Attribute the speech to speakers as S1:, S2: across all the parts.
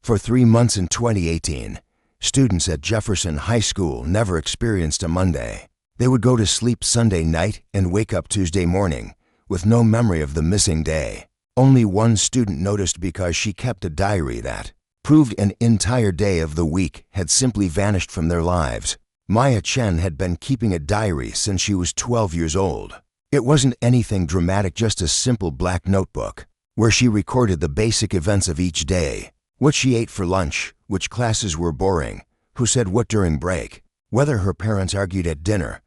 S1: For 3 months in 2018, students at Jefferson High School never experienced a Monday. They would go to sleep Sunday night and wake up Tuesday morning with no memory of the missing day. Only one student noticed because she kept a diary that proved an entire day of the week had simply vanished from their lives. Chen had been keeping a diary since she was 12 years old. It wasn't anything dramatic, just a simple black notebook where she recorded the basic events of each day. What she ate for lunch, which classes were boring, who said what during break, whether her parents argued at dinner,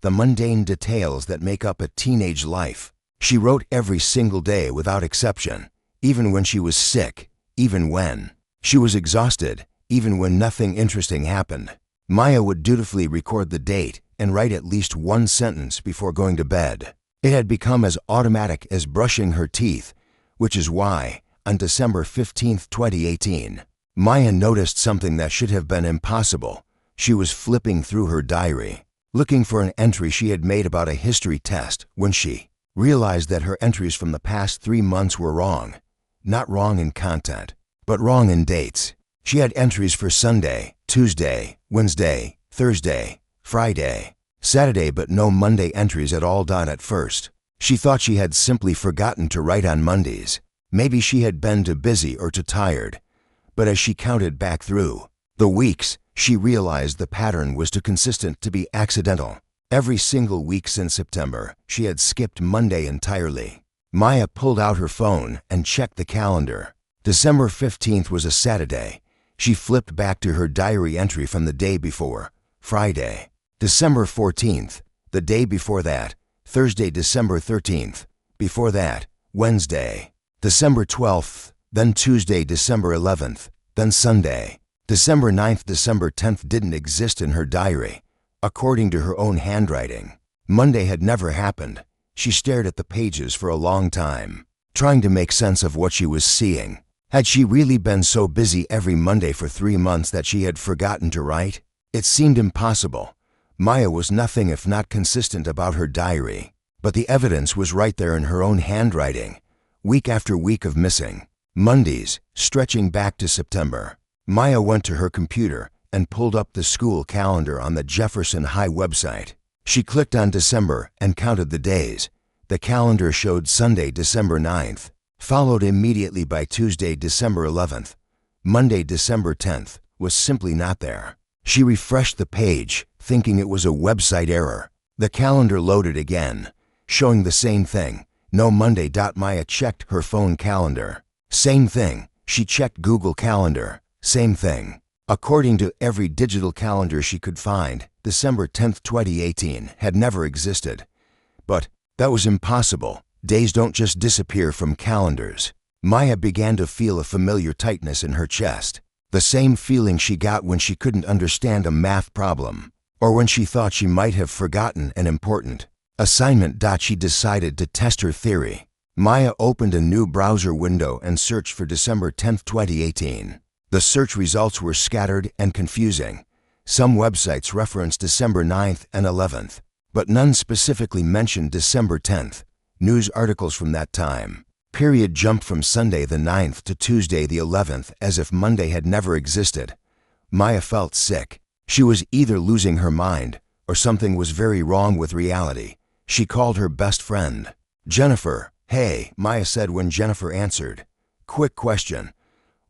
S1: the mundane details that make up a teenage life. She wrote every single day without exception, even when she was sick, even when she was exhausted, even when nothing interesting happened. Maya would dutifully record the date and write at least one sentence before going to bed. It had become as automatic as brushing her teeth, which is why, on December 15, 2018, Maya noticed something that should have been impossible. She was flipping through her diary, looking for an entry she had made about a history test when she realized that her entries from the past 3 months were wrong. Not wrong in content, but wrong in dates. She had entries for Sunday, Tuesday, Wednesday, Thursday, Friday, Saturday, but no Monday entries at all. At first, she thought she had simply forgotten to write on Mondays. Maybe she had been too busy or too tired. But as she counted back through the weeks, she realized the pattern was too consistent to be accidental. Every single week since September, she had skipped Monday entirely. Maya pulled out her phone and checked the calendar. December 15th was a Saturday. She flipped back to her diary entry from the day before, Friday. December 14th, the day before that, Thursday. December 13th, before that, Wednesday. December 12th, then Tuesday. December 11th, then Sunday. December 9th. December 10th didn't exist in her diary, according to her own handwriting. Monday had never happened. She stared at the pages for a long time, trying to make sense of what she was seeing. Had she really been so busy every Monday for 3 months that she had forgotten to write? It seemed impossible. Maya was nothing if not consistent about her diary, but the evidence was right there in her own handwriting. Week after week of missing Mondays, stretching back to September. Maya went to her computer and pulled up the school calendar on the Jefferson High website. She clicked on December and counted the days. The calendar showed Sunday, December 9th, followed immediately by Tuesday, December 11th. Monday, December 10th, was simply not there. She refreshed the page, thinking it was a website error. The calendar loaded again, showing the same thing. No Monday. Maya checked her phone calendar. Same thing. She checked Google Calendar. Same thing. According to every digital calendar she could find, December 10th, 2018 had never existed. But that was impossible. Days don't just disappear from calendars. Maya began to feel a familiar tightness in her chest. The same feeling she got when she couldn't understand a math problem, or when she thought she might have forgotten an important assignment. She decided to test her theory. Maya opened a new browser window and searched for December 10th, 2018. The search results were scattered and confusing. Some websites referenced December 9th and 11th, but none specifically mentioned December 10th. News articles from that time period jumped from Sunday the 9th to Tuesday the 11th as if Monday had never existed. Maya felt sick. She was either losing her mind or something was very wrong with reality. She called her best friend. Jennifer. Hey, Maya said when Jennifer answered. Quick question.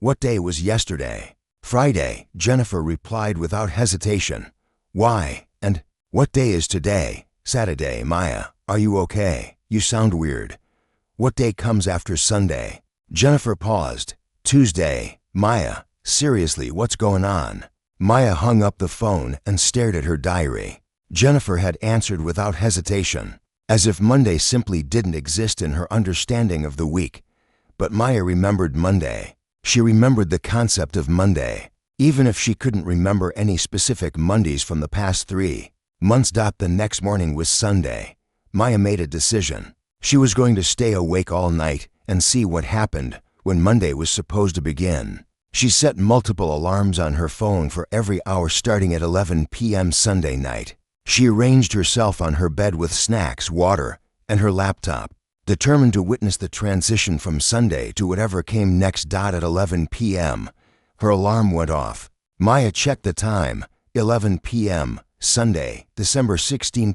S1: What day was yesterday? Friday, Jennifer replied without hesitation. Why? And what day is today? Saturday. Maya, are you okay? You sound weird. What day comes after Sunday? Jennifer paused. Tuesday. Maya, seriously, what's going on? Maya hung up the phone and stared at her diary. Jennifer had answered without hesitation, as if Monday simply didn't exist in her understanding of the week. But Maya remembered Monday. She remembered the concept of Monday, even if she couldn't remember any specific Mondays from the past 3 months. The next morning was Sunday. Maya made a decision. She was going to stay awake all night and see what happened when Monday was supposed to begin. She set multiple alarms on her phone for every hour starting at 11 p.m. Sunday night. She arranged herself on her bed with snacks, water, and her laptop, determined to witness the transition from Sunday to whatever came next. At 11 p.m., Her alarm went off. Maya checked the time, 11 p.m., Sunday, December 16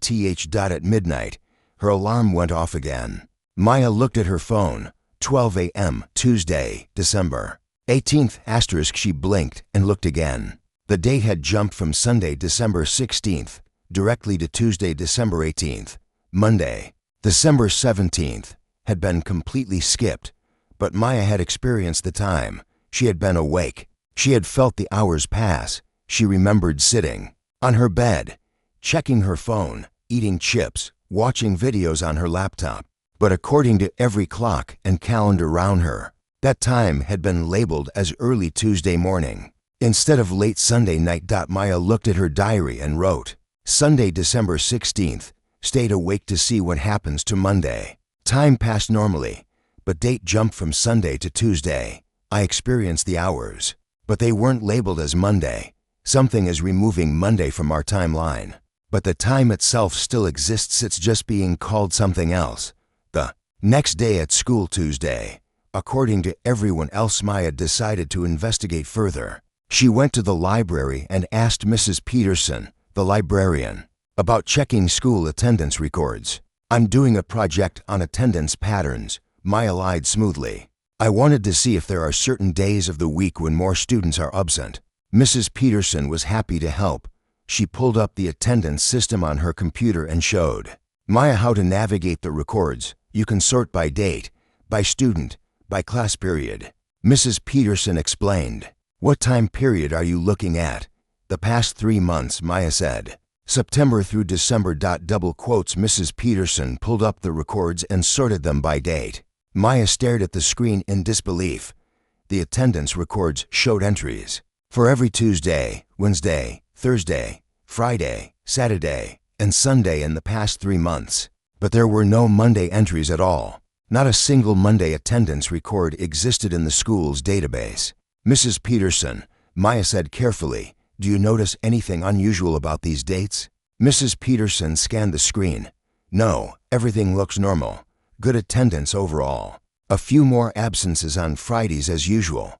S1: at midnight. Her alarm went off again. Maya looked at her phone, 12 a.m., Tuesday, December 18th. She blinked and looked again. The date had jumped from Sunday, December 16th, directly to Tuesday, December 18th. Monday, December 17th, had been completely skipped, but Maya had experienced the time. She had been awake. She had felt the hours pass. She remembered sitting on her bed, checking her phone, eating chips, watching videos on her laptop. But according to every clock and calendar around her, that time had been labeled as early Tuesday morning instead of late Sunday night. Maya looked at her diary and wrote, Sunday, December 16th, stayed awake to see what happens to Monday. Time passed normally, but date jumped from Sunday to Tuesday. I experienced the hours, but they weren't labeled as Monday. Something is removing Monday from our timeline, but the time itself still exists. It's just being called something else. The next day at school, Tuesday. According to everyone else, Maya decided to investigate further. She went to the library and asked Mrs. Peterson, the librarian, about checking school attendance records. I'm doing a project on attendance patterns, Maya lied smoothly. I wanted to see if there are certain days of the week when more students are absent. Mrs. Peterson was happy to help. She pulled up the attendance system on her computer and showed Maya how to navigate the records. You can sort by date, by student, by class period. Mrs. Peterson explained. What time period are you looking at? The past 3 months, Maya said. September through December. Double quotes. Mrs. Peterson pulled up the records and sorted them by date. Maya stared at the screen in disbelief. The attendance records showed entries for every Tuesday, Wednesday, Thursday, Friday, Saturday, and Sunday in the past 3 months. But there were no Monday entries at all. Not a single Monday attendance record existed in the school's database. Mrs. Peterson, Maya said carefully, do you notice anything unusual about these dates? Mrs. Peterson scanned the screen. No, everything looks normal. Good attendance overall. A few more absences on Fridays as usual.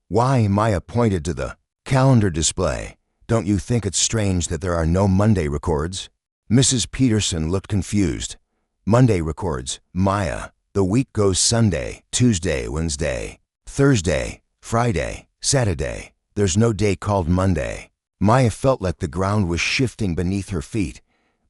S1: Why? Maya pointed to the calendar display. Don't you think it's strange that there are no Monday records? Mrs. Peterson looked confused. Monday records, Maya. The week goes Sunday, Tuesday, Wednesday, Thursday, Friday, Saturday. There's no day called Monday. Maya felt like the ground was shifting beneath her feet.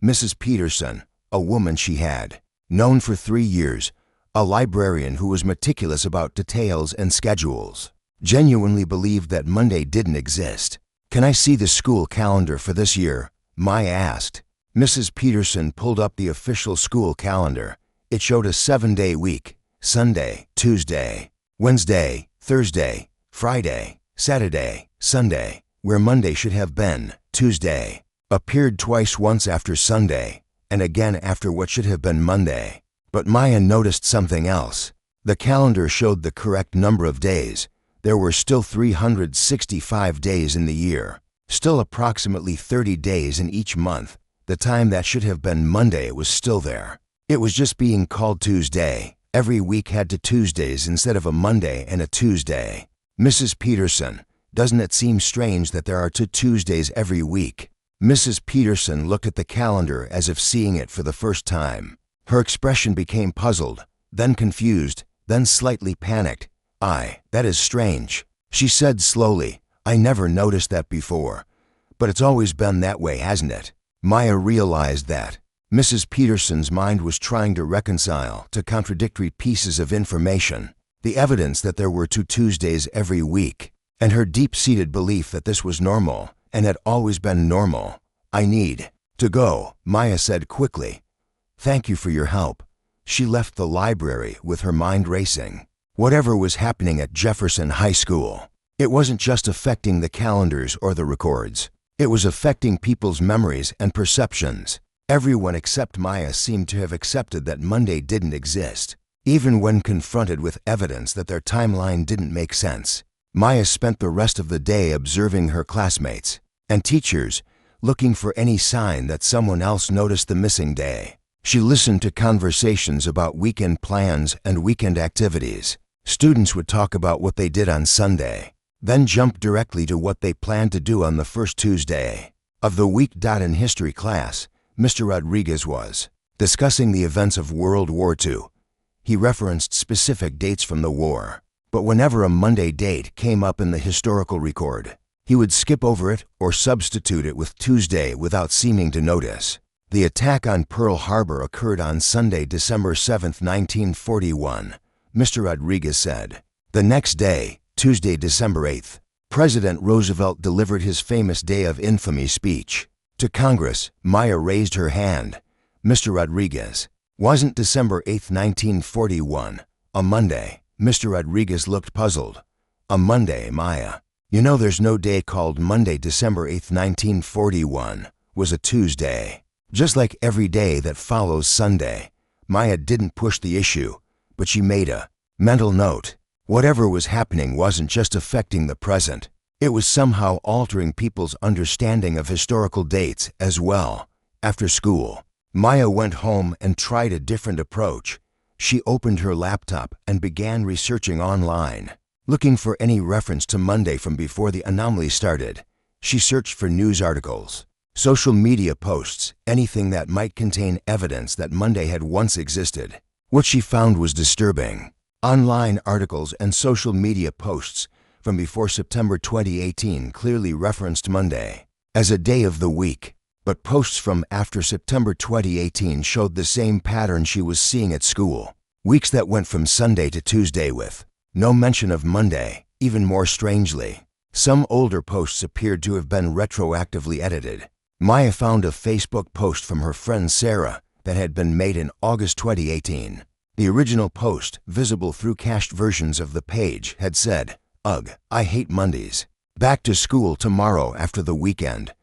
S1: Mrs. Peterson, a woman she had known for 3 years, a librarian who was meticulous about details and schedules, genuinely believed that Monday didn't exist. Can I see the school calendar for this year? Maya asked. Mrs. Peterson pulled up the official school calendar. It showed a 7-day week: Sunday, Tuesday, Wednesday, Thursday, Friday, Saturday, Sunday, where Monday should have been, Tuesday, appeared twice, once after Sunday, and again after what should have been Monday. But Maya noticed something else. The calendar showed the correct number of days. There were still 365 days in the year, still approximately 30 days in each month. The time that should have been Monday was still there. It was just being called Tuesday. Every week had 2 Tuesdays instead of a Monday and a Tuesday. Mrs. Peterson, doesn't it seem strange that there are 2 Tuesdays every week? Mrs. Peterson looked at the calendar as if seeing it for the first time. Her expression became puzzled, then confused, then slightly panicked. That is strange, she said slowly. I never noticed that before. But it's always been that way, hasn't it? Maya realized that Mrs. Peterson's mind was trying to reconcile 2 contradictory pieces of information: the evidence that there were 2 Tuesdays every week, and her deep-seated belief that this was normal and had always been normal. I need to go, Maya said quickly. Thank you for your help. She left the library with her mind racing. Whatever was happening at Jefferson High School, it wasn't just affecting the calendars or the records. It was affecting people's memories and perceptions. Everyone except Maya seemed to have accepted that Monday didn't exist, even when confronted with evidence that their timeline didn't make sense. Maya spent the rest of the day observing her classmates and teachers, looking for any sign that someone else noticed the missing day. She listened to conversations about weekend plans and weekend activities. Students would talk about what they did on Sunday. then jumped directly to what they planned to do on the first Tuesday of the week. In history class, Mr. Rodriguez was discussing the events of World War II. He referenced specific dates from the war, but whenever a Monday date came up in the historical record, he would skip over it or substitute it with Tuesday without seeming to notice. The attack on Pearl Harbor occurred on Sunday, December 7, 1941, Mr. Rodriguez said. The next day, Tuesday, December 8th, President Roosevelt delivered his famous Day of Infamy speech to Congress. Maya raised her hand. Mr. Rodriguez, wasn't December 8, 1941, a Monday? Mr. Rodriguez looked puzzled. A Monday, Maya. You know there's no day called Monday. December 8, 1941 was a Tuesday. Just like every day that follows Sunday. Maya didn't push the issue, but she made a mental note. Whatever was happening wasn't just affecting the present. It was somehow altering people's understanding of historical dates as well. After school, Maya went home and tried a different approach. She opened her laptop and began researching online, looking for any reference to Monday from before the anomaly started. She searched for news articles, social media posts, anything that might contain evidence that Monday had once existed. What she found was disturbing. Online articles and social media posts from before September 2018 clearly referenced Monday as a day of the week, but posts from after September 2018 showed the same pattern she was seeing at school. Weeks that went from Sunday to Tuesday with no mention of Monday. Even more strangely, some older posts appeared to have been retroactively edited. Maya found a Facebook post from her friend Sarah that had been made in August 2018. The original post, visible through cached versions of the page, had said, "Ugh, I hate Mondays. Back to school tomorrow after the weekend."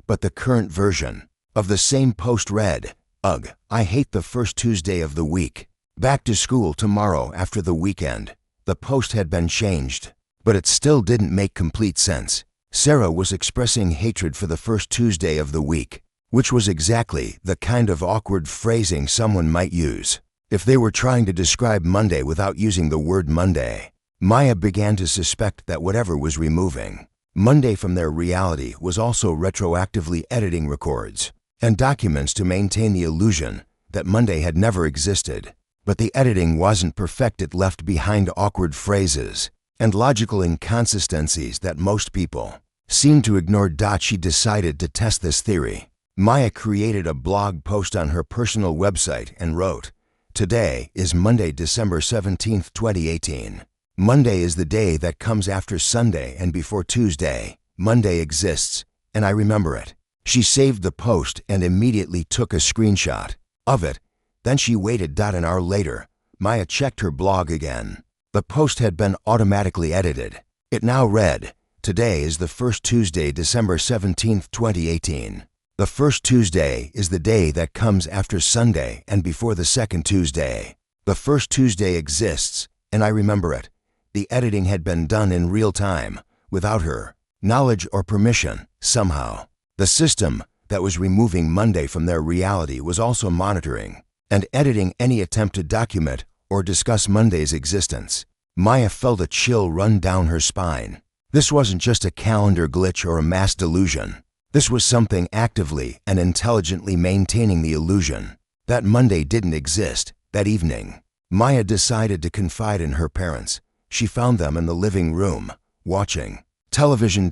S1: But the current version of the same post read, "Ugh, I hate the first Tuesday of the week. Back to school tomorrow after the weekend." The post had been changed, but it still didn't make complete sense. Sarah was expressing hatred for the first Tuesday of the week, which was exactly the kind of awkward phrasing someone might use if they were trying to describe Monday without using the word Monday. Maya began to suspect that whatever was removing Monday from their reality was also retroactively editing records and documents to maintain the illusion that Monday had never existed. But the editing wasn't perfect. It left behind awkward phrases and logical inconsistencies that most people seem to ignore. She decided to test this theory. Maya created a blog post on her personal website and wrote, "Today is Monday, December 17th, 2018. Monday is the day that comes after Sunday and before Tuesday. Monday exists, and I remember it." She saved the post and immediately took a screenshot of it. Then she waited. An hour later, Maya checked her blog again. The post had been automatically edited. It now read, "Today is the first Tuesday, December 17th, 2018. The first Tuesday is the day that comes after Sunday and before the second Tuesday. The first Tuesday exists, and I remember it." The editing had been done in real time, without her knowledge or permission. Somehow, the system that was removing Monday from their reality was also monitoring and editing any attempt to document or discuss Monday's existence. Maya felt a chill run down her spine. This wasn't just a calendar glitch or a mass delusion. This was something actively and intelligently maintaining the illusion that Monday didn't exist. That evening, Maya decided to confide in her parents. She found them in the living room, watching television.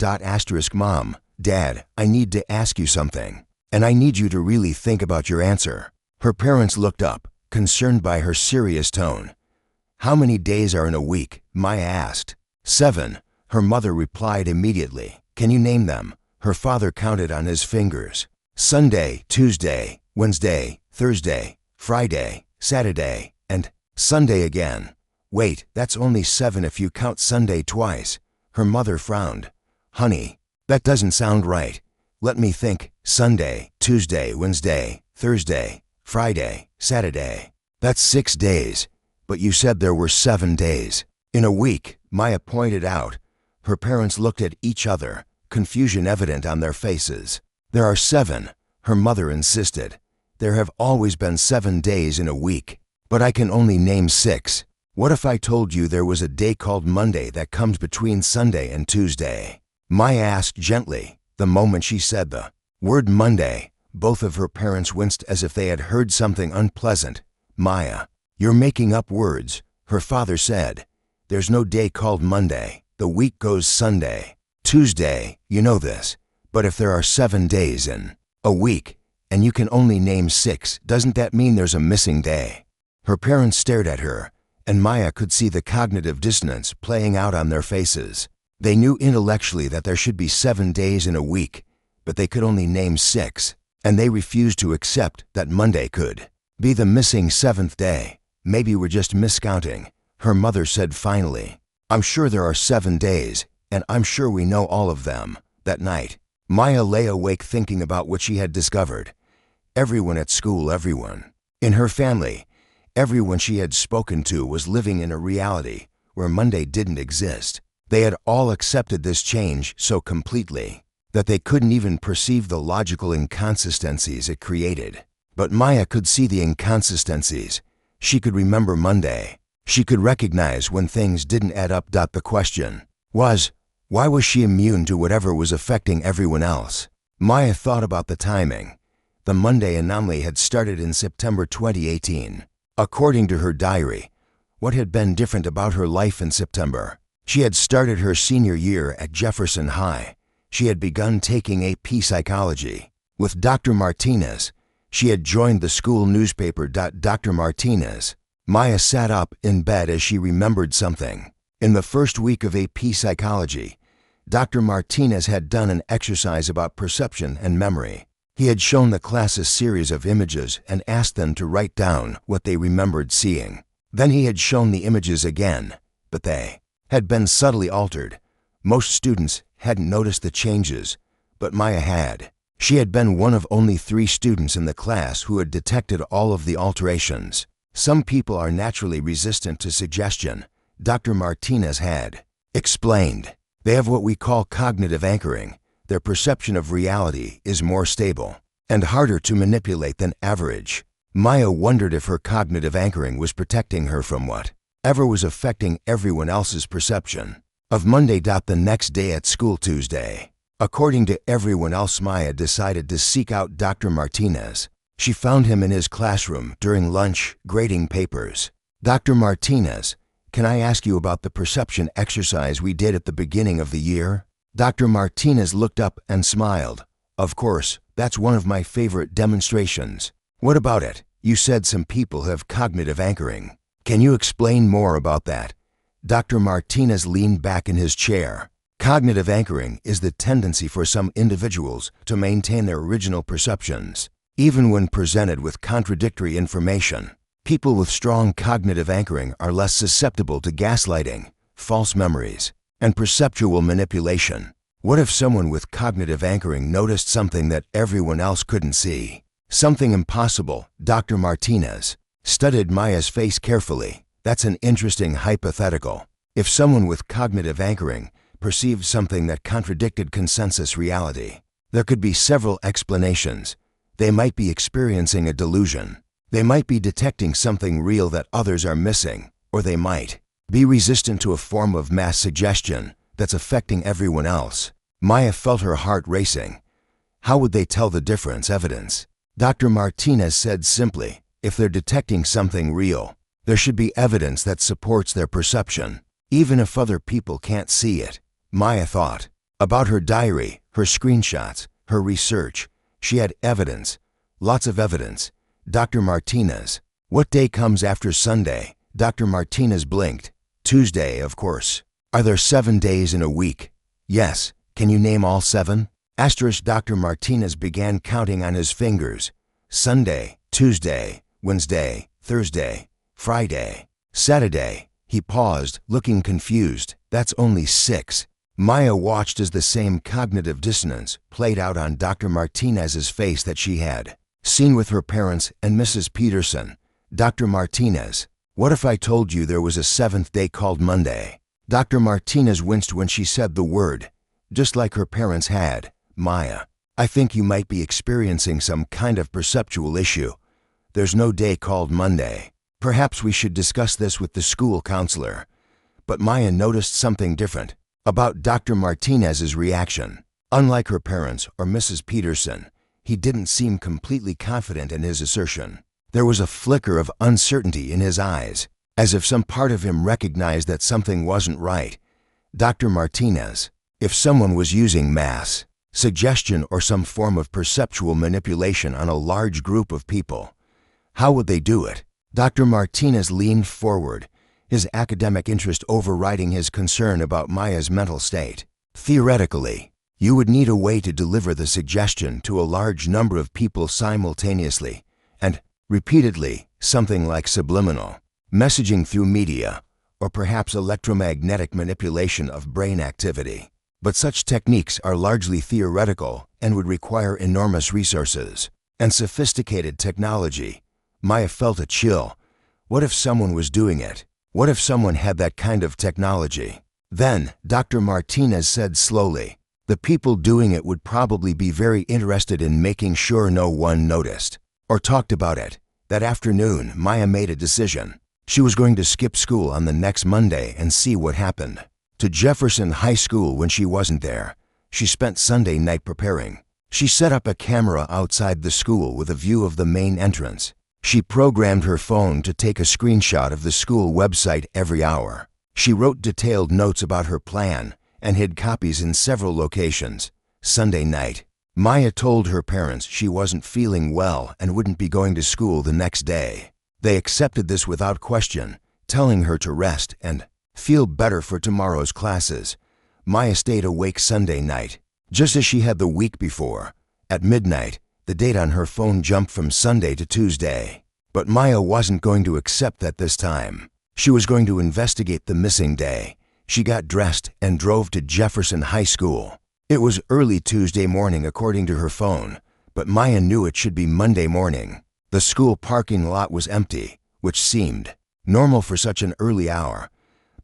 S1: "Mom, Dad, I need to ask you something, and I need you to really think about your answer." Her parents looked up, concerned by her serious tone. "How many days are in a week?" Maya asked. 7, her mother replied immediately. "Can you name them?" Her father counted on his fingers. "Sunday, Tuesday, Wednesday, Thursday, Friday, Saturday, and Sunday again." "Wait, that's only 7 if you count Sunday twice." Her mother frowned. "Honey, that doesn't sound right. Let me think. Sunday, Tuesday, Wednesday, Thursday, Friday, Saturday. That's 6 days. But you said there were 7 days in a week," Maya pointed out. Her parents looked at each other, confusion evident on their faces. "There are 7, her mother insisted. "There have always been 7 days in a week, but I can only name 6. What if I told you there was a day called Monday that comes between Sunday and Tuesday? Maya asked gently. The moment she said the word Monday, both of her parents winced as if they had heard something unpleasant. Maya, you're making up words, her father said. There's no day called Monday. The week goes Sunday, Tuesday, you know this. But if there are 7 days in a week, and you can only name 6, doesn't that mean there's a missing day? Her parents stared at her, and Maya could see the cognitive dissonance playing out on their faces. They knew intellectually that there should be 7 days in a week, but they could only name 6, and they refused to accept that Monday could be the missing 7th day. Maybe we're just miscounting, her mother said finally. I'm sure there are 7 days, and I'm sure we know all of them. That night, Maya lay awake thinking about what she had discovered. Everyone at school, everyone in her family, everyone she had spoken to was living in a reality where Monday didn't exist. They had all accepted this change so completely that they couldn't even perceive the logical inconsistencies it created. But Maya could see the inconsistencies. She could remember Monday. She could recognize when things didn't add up. The question was, why was she immune to whatever was affecting everyone else? Maya thought about the timing. The Monday anomaly had started in September 2018. According to her diary, what had been different about her life in September? She had started her senior year at Jefferson High. She had begun taking AP Psychology with Dr. Martinez. She had joined the school newspaper. Dr. Martinez. Maya sat up in bed as she remembered something. In the first week of AP Psychology, Dr. Martinez had done an exercise about perception and memory. He had shown the class a series of images and asked them to write down what they remembered seeing. Then he had shown the images again, but they had been subtly altered. Most students hadn't noticed the changes, but Maya had. She had been one of only 3 students in the class who had detected all of the alterations. Some people are naturally resistant to suggestion, Dr. Martinez had explained. They have what we call cognitive anchoring. Their perception of reality is more stable and harder to manipulate than average. Maya wondered if her cognitive anchoring was protecting her from whatever was affecting everyone else's perception of Monday. The next day at school, Tuesday. According to everyone else, Maya decided to seek out Dr. Martinez. She found him in his classroom during lunch, grading papers. Dr. Martinez, can I ask you about the perception exercise we did at the beginning of the year? Dr. Martinez looked up and smiled. Of course, that's one of my favorite demonstrations. What about it? You said some people have cognitive anchoring. Can you explain more about that? Dr. Martinez leaned back in his chair. Cognitive anchoring is the tendency for some individuals to maintain their original perceptions, even when presented with contradictory information. People with strong cognitive anchoring are less susceptible to gaslighting, false memories, and perceptual manipulation. What if someone with cognitive anchoring noticed something that everyone else couldn't see? Something impossible. Dr. Martinez studied Maya's face carefully. That's an interesting hypothetical. If someone with cognitive anchoring perceived something that contradicted consensus reality, there could be several explanations. They might be experiencing a delusion. They might be detecting something real that others are missing, or they might be resistant to a form of mass suggestion that's affecting everyone else. Maya felt her heart racing. How would they tell the difference? Evidence. Dr. Martinez said simply, if they're detecting something real, there should be evidence that supports their perception, even if other people can't see it. Maya thought about her diary, her screenshots, her research. She had evidence, lots of evidence. Dr. Martinez, what day comes after Sunday? Dr. Martinez blinked. Tuesday, of course. Are there 7 days in a week? Yes. Can you name all 7? Asterisk. Dr. Martinez began counting on his fingers. Sunday, Tuesday, Wednesday, Thursday, Friday, Saturday. He paused, looking confused. That's only 6. Maya watched as the same cognitive dissonance played out on Dr. Martinez's face that she had seen with her parents and Mrs. Peterson. Dr. Martinez, what if I told you there was a 7th day called Monday? Dr. Martinez winced when she said the word, just like her parents had. Maya, I think you might be experiencing some kind of perceptual issue. There's no day called Monday. Perhaps we should discuss this with the school counselor. But Maya noticed something different about Dr. Martinez's reaction. Unlike her parents or Mrs. Peterson, he didn't seem completely confident in his assertion. There was a flicker of uncertainty in his eyes, as if some part of him recognized that something wasn't right. Dr. Martinez, if someone was using mass suggestion or some form of perceptual manipulation on a large group of people, how would they do it? Dr. Martinez leaned forward, his academic interest overriding his concern about Maya's mental state. Theoretically, you would need a way to deliver the suggestion to a large number of people simultaneously and repeatedly, something like subliminal messaging through media, or perhaps electromagnetic manipulation of brain activity. But such techniques are largely theoretical and would require enormous resources and sophisticated technology. Maya felt a chill. What if someone was doing it? What if someone had that kind of technology? Then, Dr. Martinez said slowly, the people doing it would probably be very interested in making sure no one noticed or talked about it. That afternoon, Maya made a decision. She was going to skip school on the next Monday and see what happened. To Jefferson High School when she wasn't there, she spent Sunday night preparing. She set up a camera outside the school with a view of the main entrance. She programmed her phone to take a screenshot of the school website every hour. She wrote detailed notes about her plan and hid copies in several locations. Sunday night, Maya told her parents she wasn't feeling well and wouldn't be going to school the next day. They accepted this without question, telling her to rest and feel better for tomorrow's classes. Maya stayed awake Sunday night, just as she had the week before. At midnight, the date on her phone jumped from Sunday to Tuesday. But Maya wasn't going to accept that this time. She was going to investigate the missing day. She got dressed and drove to Jefferson High School. It was early Tuesday morning according to her phone, but Maya knew it should be Monday morning. The school parking lot was empty, which seemed normal for such an early hour.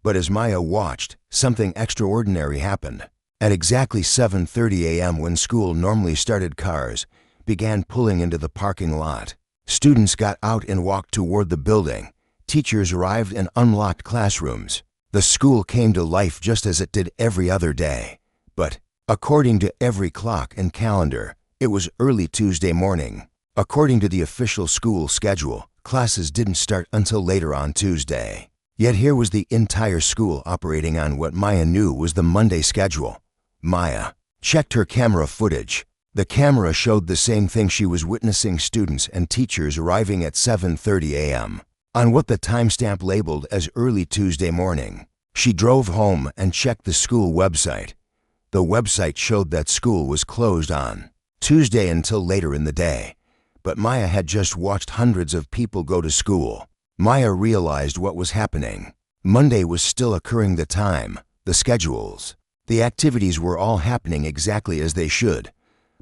S1: But as Maya watched, something extraordinary happened. At exactly 7:30 a.m. when school normally started, cars began pulling into the parking lot. Students got out and walked toward the building. Teachers arrived and unlocked classrooms. The school came to life just as it did every other day. But according to every clock and calendar, it was early Tuesday morning. According to the official school schedule, classes didn't start until later on Tuesday. Yet here was the entire school operating on what Maya knew was the Monday schedule. Maya checked her camera footage. The camera showed the same thing she was witnessing: students and teachers arriving at 7:30 a.m. on what the timestamp labeled as early Tuesday morning. She drove home and checked the school website. The website showed that school was closed on Tuesday until later in the day. But Maya had just watched hundreds of people go to school. Maya realized what was happening. Monday was still occurring: the time, the schedules, the activities were all happening exactly as they should.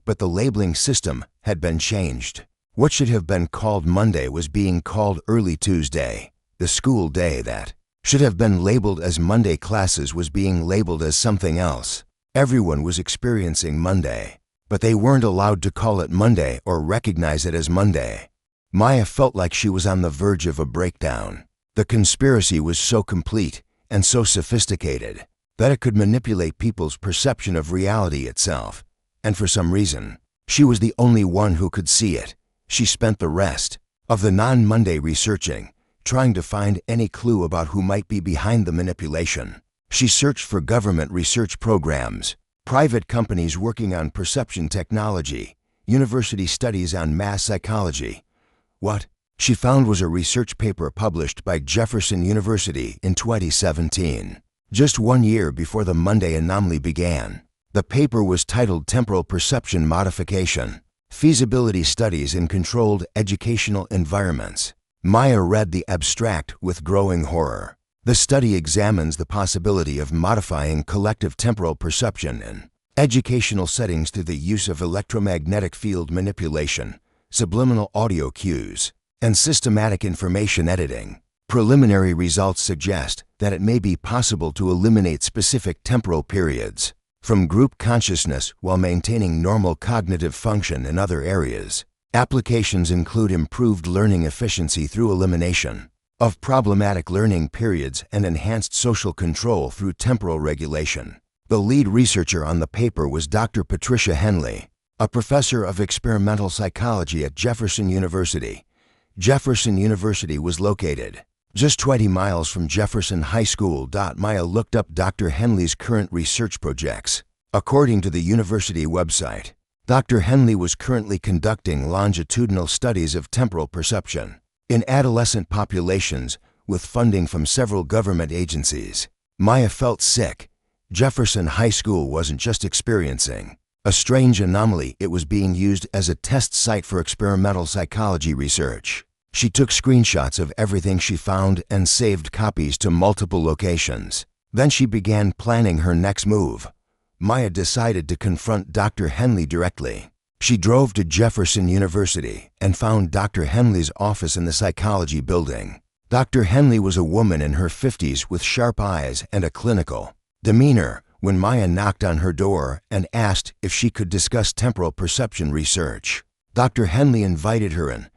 S1: But the labeling system had been changed. What should have been called Monday was being called early Tuesday. The school day that should have been labeled as Monday classes was being labeled as something else. Everyone was experiencing Monday, but they weren't allowed to call it Monday or recognize it as Monday. Maya felt like she was on the verge of a breakdown. The conspiracy was so complete and so sophisticated that it could manipulate people's perception of reality itself. And for some reason, she was the only one who could see it. She spent the rest of the non-Monday researching, trying to find any clue about who might be behind the manipulation. She searched for government research programs, private companies working on perception technology, university studies on mass psychology. What she found was a research paper published by Jefferson University in 2017, just 1 year before the Monday anomaly began. The paper was titled Temporal Perception Modification: Feasibility Studies in Controlled Educational Environments. Maya read the abstract with growing horror. The study examines the possibility of modifying collective temporal perception in educational settings through the use of electromagnetic field manipulation, subliminal audio cues, and systematic information editing. Preliminary results suggest that it may be possible to eliminate specific temporal periods from group consciousness while maintaining normal cognitive function in other areas. Applications include improved learning efficiency through elimination of problematic learning periods and enhanced social control through temporal regulation. The lead researcher on the paper was Dr. Patricia Henley, a professor of experimental psychology at Jefferson University. Jefferson University was located just 20 miles from Jefferson High School. Maya looked up Dr. Henley's current research projects. According to the university website, Dr. Henley was currently conducting longitudinal studies of temporal perception in adolescent populations with funding from several government agencies. Maya felt sick. Jefferson High School wasn't just experiencing a strange anomaly, it was being used as a test site for experimental psychology research. She took screenshots of everything she found and saved copies to multiple locations. Then she began planning her next move. Maya decided to confront Dr. Henley directly. She drove to Jefferson University and found Dr. Henley's office in the psychology building. Dr. Henley was a woman in her 50s with sharp eyes and a clinical demeanor when Maya knocked on her door and asked if she could discuss temporal perception research. Dr. Henley invited her in.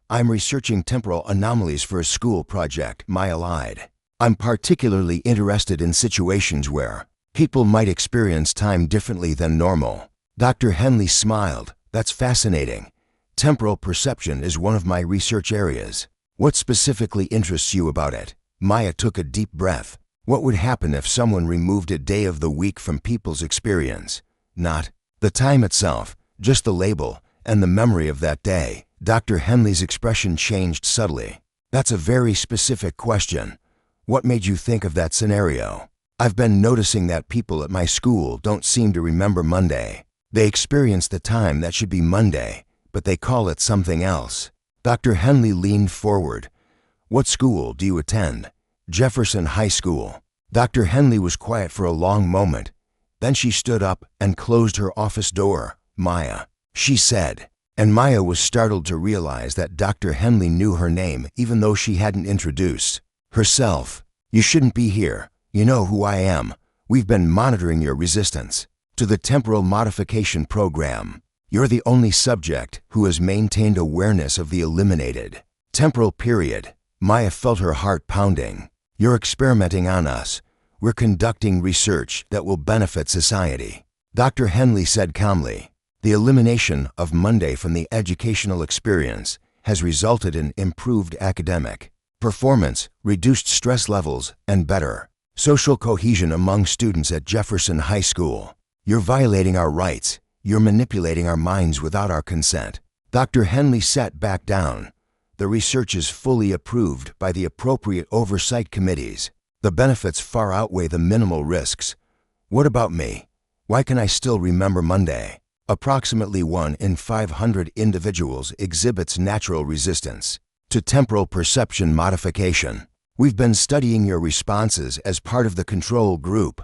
S1: "I'm researching temporal anomalies for a school project," Maya lied. "I'm particularly interested in situations where people might experience time differently than normal." Dr. Henley smiled. "That's fascinating. Temporal perception is one of my research areas. What specifically interests you about it?" Maya took a deep breath. What would happen if someone removed a day of the week from people's experience? Not the time itself, just the label and the memory of that day. Dr. Henley's expression changed subtly. "That's a very specific question. What made you think of that scenario?" "I've been noticing that people at my school don't seem to remember Monday. They experience the time that should be Monday, but they call it something else." Dr. Henley leaned forward. "What school do you attend?" "Jefferson High School." Dr. Henley was quiet for a long moment. Then she stood up and closed her office door. "Maya," she said. And Maya was startled to realize that Dr. Henley knew her name even though she hadn't introduced herself. "You shouldn't be here. You know who I am. We've been monitoring your resistance to the temporal modification program. You're the only subject who has maintained awareness of the eliminated temporal period." Maya felt her heart pounding. "You're experimenting on us. We're conducting research that will benefit society." Dr. Henley said calmly, "The elimination of Monday from the educational experience has resulted in improved academic performance, reduced stress levels, and better social cohesion among students at Jefferson High School. You're violating our rights. You're manipulating our minds without our consent." Dr. Henley sat back down. "The research is fully approved by the appropriate oversight committees. The benefits far outweigh the minimal risks. What about me? Why can I still remember Monday?" Approximately 1 in 500 individuals exhibits natural resistance to temporal perception modification. We've been studying your responses as part of the control group."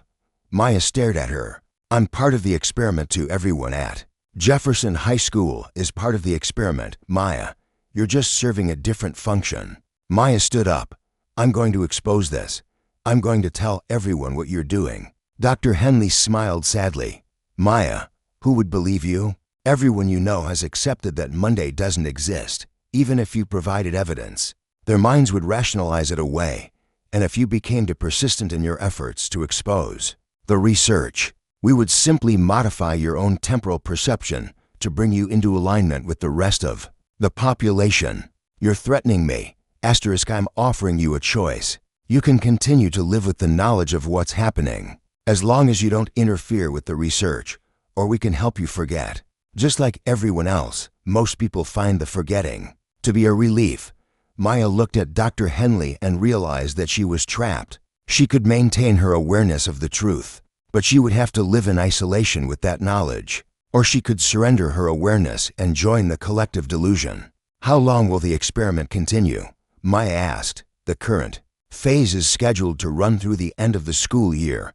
S1: Maya stared at her. "I'm part of the experiment too. Everyone at Jefferson High School is part of the experiment, Maya. You're just serving a different function." Maya stood up. "I'm going to expose this. I'm going to tell everyone what you're doing." Dr. Henley smiled sadly. "Maya, who would believe you? Everyone you know has accepted that Monday doesn't exist, even if you provided evidence. Their minds would rationalize it away, and if you became too persistent in your efforts to expose the research, we would simply modify your own temporal perception to bring you into alignment with the rest of the population. You're threatening me. I'm offering you a choice. You can continue to live with the knowledge of what's happening, as long as you don't interfere with the research, or we can help you forget. Just like everyone else, most people find the forgetting to be a relief." Maya looked at Dr. Henley and realized that she was trapped. She could maintain her awareness of the truth, but she would have to live in isolation with that knowledge, or she could surrender her awareness and join the collective delusion. "How long will the experiment continue?" Maya asked. "The current phase is scheduled to run through the end of the school year.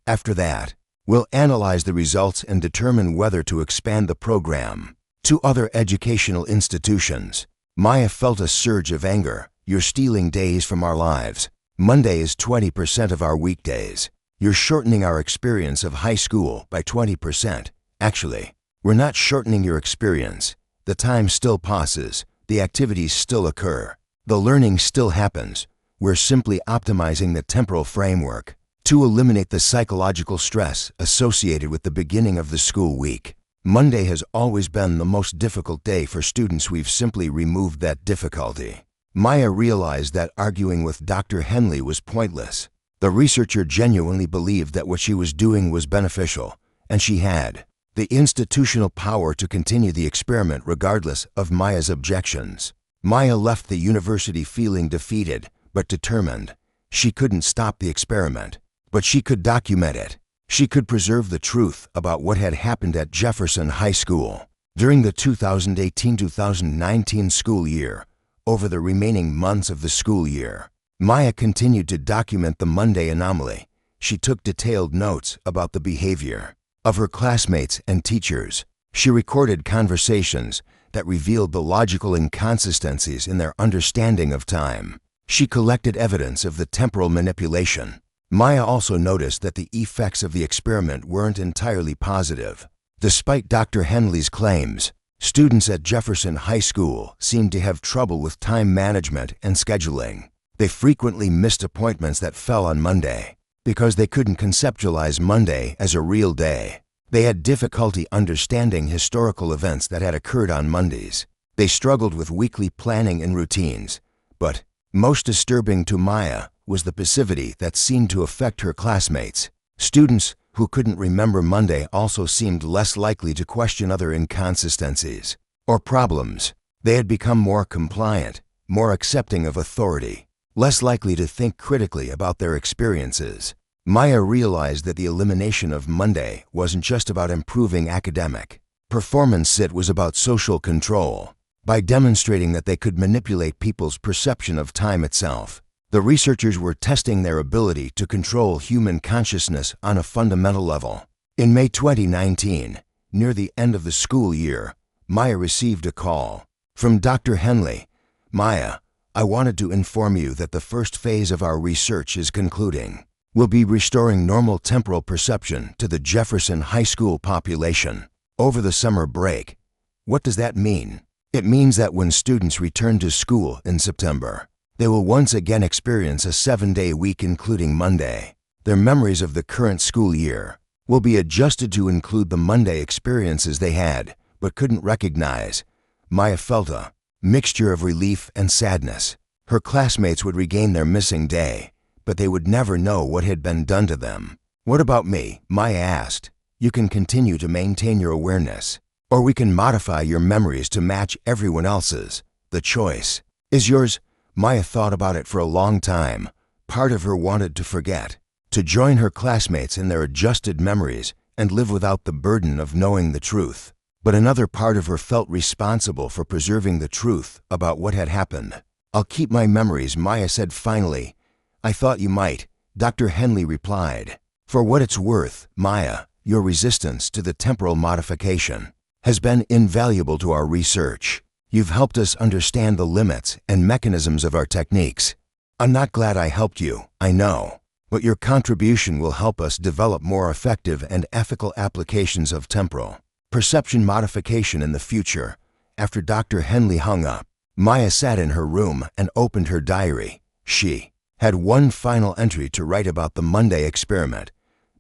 S1: After that, we'll analyze the results and determine whether to expand the program to other educational institutions." Maya felt a surge of anger. "You're stealing days from our lives. Monday is 20% of our weekdays. You're shortening our experience of high school by 20%. Actually, we're not shortening your experience. The time still passes. The activities still occur. The learning still happens. we're simply optimizing the temporal framework to eliminate the psychological stress associated with the beginning of the school week. Monday has always been the most difficult day for students. We've simply removed that difficulty. Maya realized that arguing with Dr. Henley was pointless. The researcher genuinely believed that what she was doing was beneficial, and she had the institutional power to continue the experiment regardless of Maya's objections. Maya left the university feeling defeated but determined. She couldn't stop the experiment, but she could document it. She could preserve the truth about what had happened at Jefferson High School. During the 2018-2019 school year, over the remaining months of the school year, Maya continued to document the Monday anomaly. She took detailed notes about the behavior of her classmates and teachers. She recorded conversations that revealed the logical inconsistencies in their understanding of time. She collected evidence of the temporal manipulation. Maya also noticed that the effects of the experiment weren't entirely positive. Despite Dr. Henley's claims, students at Jefferson High School seemed to have trouble with time management and scheduling. They frequently missed appointments that fell on Monday because they couldn't conceptualize Monday as a real day. They had difficulty understanding historical events that had occurred on Mondays. They struggled with weekly planning and routines, but most disturbing to Maya was the passivity that seemed to affect her classmates. Students who couldn't remember Monday also seemed less likely to question other inconsistencies or problems. They had become more compliant, more accepting of authority, less likely to think critically about their experiences. Maya realized that the elimination of Monday wasn't just about improving academic performance, it was about social control. By demonstrating that they could manipulate people's perception of time itself, the researchers were testing their ability to control human consciousness on a fundamental level. In May 2019, near the end of the school year, Maya received a call from Dr. Henley. "Maya, I wanted to inform you that the first phase of our research is concluding. We'll be restoring normal temporal perception to the Jefferson High School population over the summer break." What does that mean? It means that when students return to school in September, they will once again experience a 7-day week including Monday. Their memories of the current school year will be adjusted to include the Monday experiences they had but couldn't recognize. Maya felt a mixture of relief and sadness. Her classmates would regain their missing day, but they would never know what had been done to them. "What about me?" Maya asked. "You can continue to maintain your awareness, or we can modify your memories to match everyone else's. The choice is yours." Maya thought about it for a long time. Part of her wanted to forget, to join her classmates in their adjusted memories and live without the burden of knowing the truth. But another part of her felt responsible for preserving the truth about what had happened. "I'll keep my memories," Maya said finally. "I thought you might," Dr. Henley replied. "For what it's worth, Maya, your resistance to the temporal modification has been invaluable to our research. You've helped us understand the limits and mechanisms of our techniques. I'm not glad I helped you, I know, but your contribution will help us develop more effective and ethical applications of temporal perception modification in the future." After Dr. Henley hung up, Maya sat in her room and opened her diary. She had one final entry to write about the Monday experiment.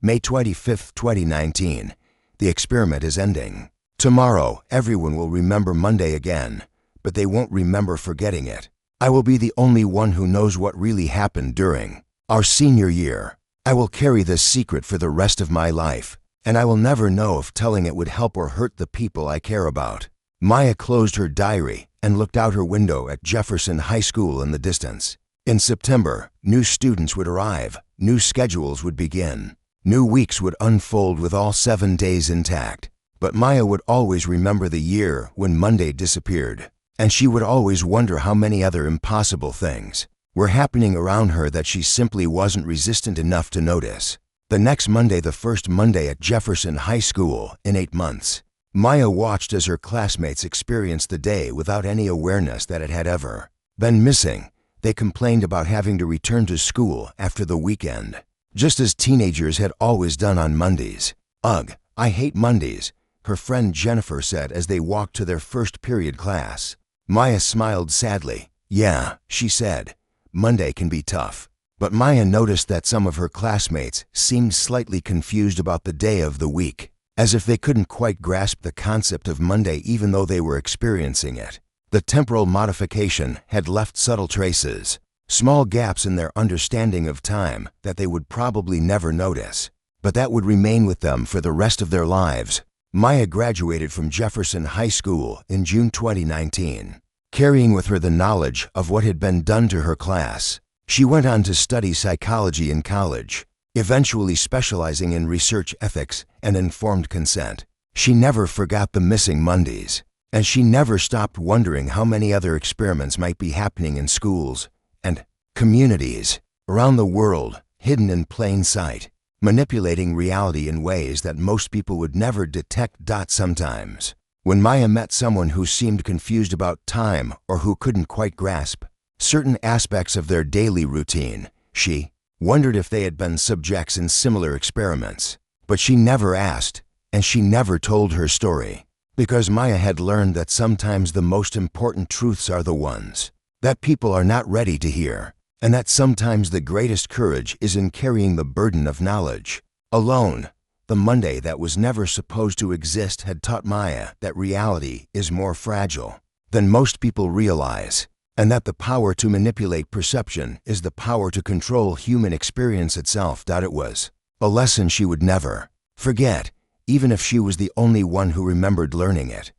S1: May 25, 2019. "The experiment is ending. Tomorrow, everyone will remember Monday again, but they won't remember forgetting it. I will be the only one who knows what really happened during our senior year. I will carry this secret for the rest of my life, and I will never know if telling it would help or hurt the people I care about." Maya closed her diary and looked out her window at Jefferson High School in the distance. In September, new students would arrive, new schedules would begin, new weeks would unfold with all 7 days intact. But Maya would always remember the year when Monday disappeared, and she would always wonder how many other impossible things were happening around her that she simply wasn't resistant enough to notice. The next Monday, the first Monday at Jefferson High School in 8 months, Maya watched as her classmates experienced the day without any awareness that it had ever been missing. They complained about having to return to school after the weekend, just as teenagers had always done on Mondays. "Ugh, I hate Mondays," her friend Jennifer said as they walked to their first period class. Maya smiled sadly. "Yeah," she said, Monday can be tough. But Maya noticed that some of her classmates seemed slightly confused about the day of the week, as if they couldn't quite grasp the concept of Monday even though they were experiencing it. The temporal modification had left subtle traces, small gaps in their understanding of time that they would probably never notice, but that would remain with them for the rest of their lives. Maya graduated from Jefferson High School in June 2019, carrying with her the knowledge of what had been done to her class. She went on to study psychology in college, eventually specializing in research ethics and informed consent. She never forgot the missing Mondays, and she never stopped wondering how many other experiments might be happening in schools and communities around the world, hidden in plain sight, manipulating reality in ways that most people would never detect. Sometimes, when Maya met someone who seemed confused about time or who couldn't quite grasp certain aspects of their daily routine, she wondered if they had been subjects in similar experiments. But she never asked, and she never told her story, because Maya had learned that sometimes the most important truths are the ones that people are not ready to hear, and that sometimes the greatest courage is in carrying the burden of knowledge alone. The Monday that was never supposed to exist had taught Maya that reality is more fragile than most people realize, and that the power to manipulate perception is the power to control human experience itself. It was a lesson she would never forget, even if she was the only one who remembered learning it.